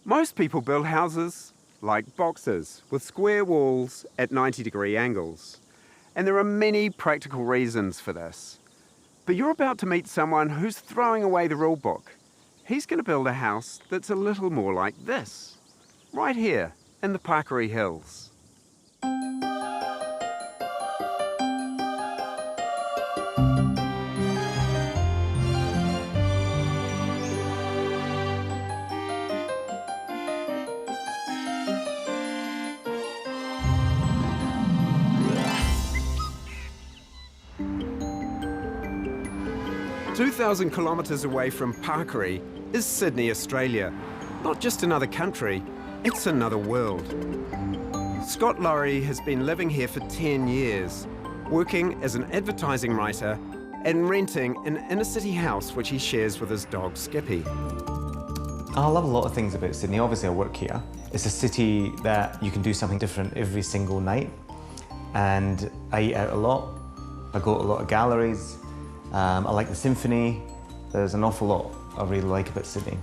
Most people build houses like boxes with square walls at 90-degree angles. And there are many practical reasons for this. But you're about to meet someone who's throwing away the rule book. He's going to build a house that's a little more like this, right here in the Parkery Hills. "2,000 kilometres away from Parkery is Sydney, Australia. Not just another country, it's another world. Scott Laurie has been living here for 10 years, working as an advertising writer and renting an inner-city house which he shares with his dog Skippy. I love a lot of things about Sydney. Obviously, I work here. It's a city that you can do something different every single night. And I eat out a lot. I go to a lot of galleries. I like the symphony. There's an awful lot I really like about Sydney.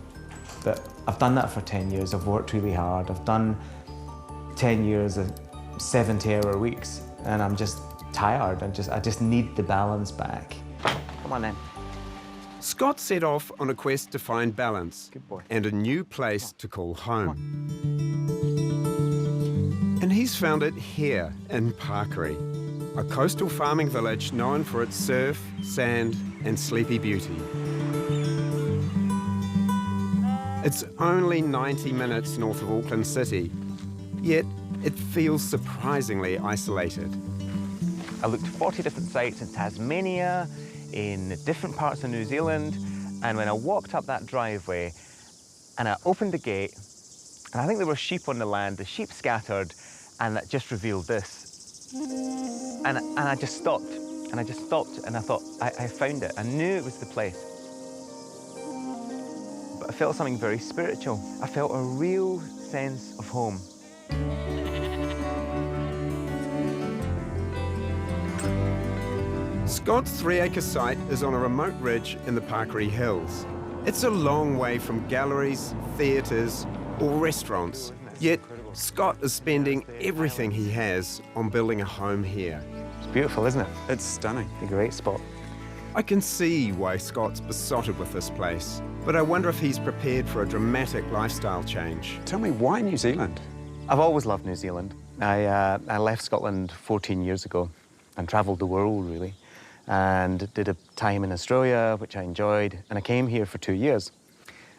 But I've done that for 10 years. I've worked really hard. I've done 10 years of 70-hour weeks, and I'm just tired. I just need the balance back. Come on then. Scott set off on a quest to find balance and a new place to call home. And he's found it here in Parkery, a coastal farming village known for its surf, sand and sleepy beauty. It's only 90 minutes north of Auckland City, yet it feels surprisingly isolated. I looked at 40 different sites in Tasmania, in different parts of New Zealand, and when I walked up that driveway and I opened the gate, and I think there were sheep on the land, the sheep scattered, and that just revealed this. And I just stopped, and I thought, I found it. I knew it was the place. But I felt something very spiritual. I felt a real sense of home. Scott's 3-acre site is on a remote ridge in the Parkery Hills. It's a long way from galleries, theatres or restaurants, yet Scott is spending everything he has on building a home here. It's beautiful, isn't it? It's stunning. A great spot. I can see why Scott's besotted with this place, but I wonder if he's prepared for a dramatic lifestyle change. Tell me, why New Zealand? I've always loved New Zealand. I left Scotland 14 years ago and travelled the world, really, and did a time in Australia, which I enjoyed, and I came here for 2 years.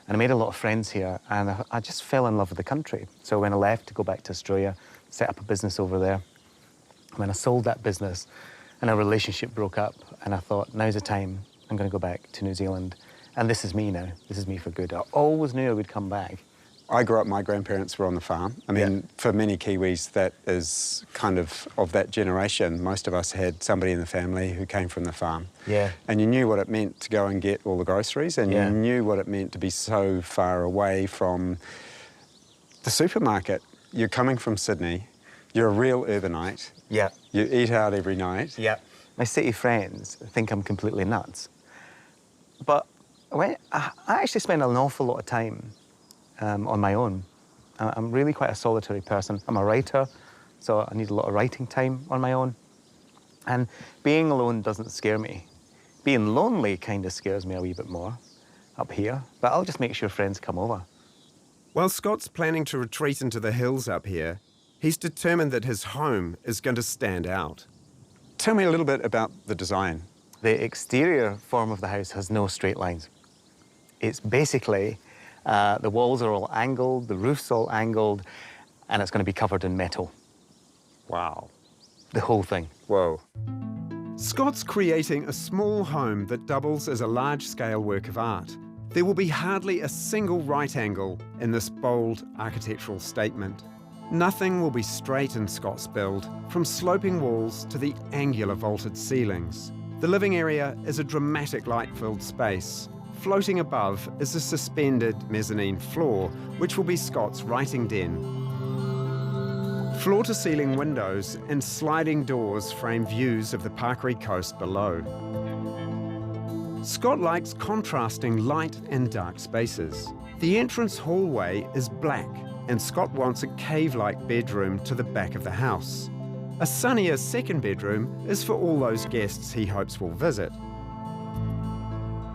And I made a lot of friends here, and I just fell in love with the country. So when I left to go back to Australia, set up a business over there. When I sold that business, and our relationship broke up, and I thought, now's the time, I'm going to go back to New Zealand. And this is me now. This is me for good. I always knew I would come back. I grew up, my grandparents were on the farm. I mean, for many Kiwis, that is kind of that generation. Most of us had somebody in the family who came from the farm. Yeah. And you knew what it meant to go and get all the groceries, and you knew what it meant to be so far away from the supermarket. You're coming from Sydney, you're a real urbanite. Yeah. You eat out every night. Yeah. My city friends think I'm completely nuts. But I actually spend an awful lot of time on my own. I'm really quite a solitary person. I'm a writer, so I need a lot of writing time on my own. And being alone doesn't scare me. Being lonely kind of scares me a wee bit more up here, but I'll just make sure friends come over. While Scott's planning to retreat into the hills up here, he's determined that his home is going to stand out. Tell me a little bit about the design. The exterior form of the house has no straight lines. It's basically the walls are all angled, the roof's all angled, and it's going to be covered in metal. Wow. The whole thing. Whoa. Scott's creating a small home that doubles as a large-scale work of art. There will be hardly a single right angle in this bold architectural statement. Nothing will be straight in Scott's build, from sloping walls to the angular vaulted ceilings. The living area is a dramatic light-filled space. Floating above is a suspended mezzanine floor, which will be Scott's writing den. Floor-to-ceiling windows and sliding doors frame views of the Parkery coast below. Scott likes contrasting light and dark spaces. The entrance hallway is black, and Scott wants a cave-like bedroom to the back of the house. A sunnier second bedroom is for all those guests he hopes will visit.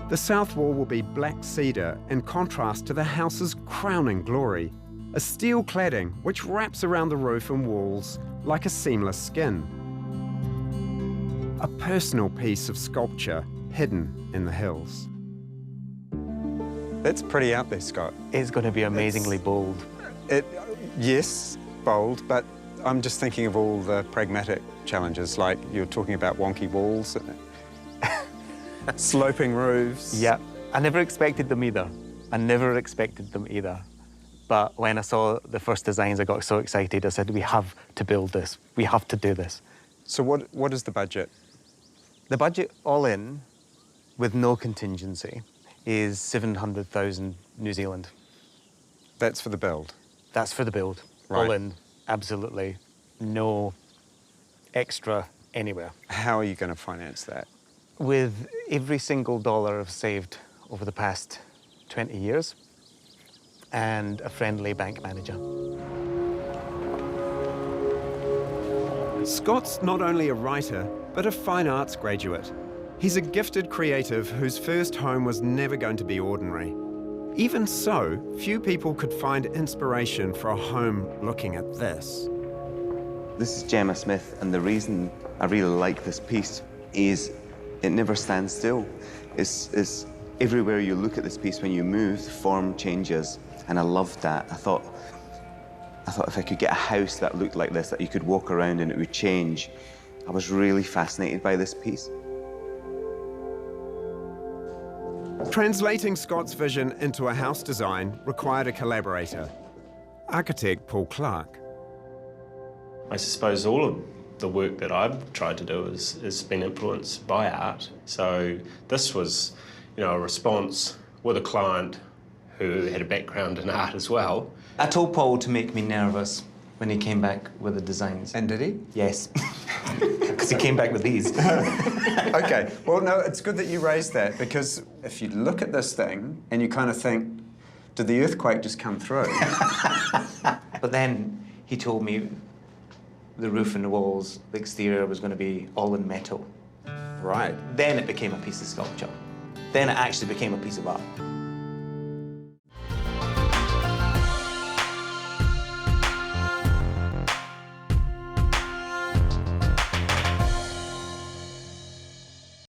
The south wall will be black cedar in contrast to the house's crowning glory, a steel cladding which wraps around the roof and walls like a seamless skin. A personal piece of sculpture hidden in the hills. That's pretty out there, Scott. It's going to be amazingly bold. Yes, bold, but I'm just thinking of all the pragmatic challenges, like you're talking about wonky walls, sloping roofs. Yeah, I never expected them either. But when I saw the first designs, I got so excited. I said, we have to build this. We have to do this. So what is the budget? The budget all in, with no contingency, is 700,000 New Zealand. That's for the build? That's for the build. Right. All in, absolutely. No extra anywhere. How are you going to finance that? With every single dollar I've saved over the past 20 years and a friendly bank manager. Scott's not only a writer, but a fine arts graduate. He's a gifted creative whose first home was never going to be ordinary. Even so, few people could find inspiration for a home looking at this. This is Gemma Smith, and the reason I really like this piece is it never stands still. It's everywhere you look at this piece, when you move, the form changes, and I loved that. I thought if I could get a house that looked like this, that you could walk around and it would change. I was really fascinated by this piece. Translating Scott's vision into a house design required a collaborator, architect Paul Clark. I suppose all of the work that I've tried to do has been influenced by art. So this was, a response with a client who had a background in art as well. I told Paul to make me nervous when he came back with the designs. And did he? Yes, because he came back with these. Okay, well, no, it's good that you raised that, because if you look at this thing and you kind of think, did the earthquake just come through? But then he told me the roof and the walls, the exterior was going to be all in metal. Right. Then it became a piece of sculpture. Then it actually became a piece of art.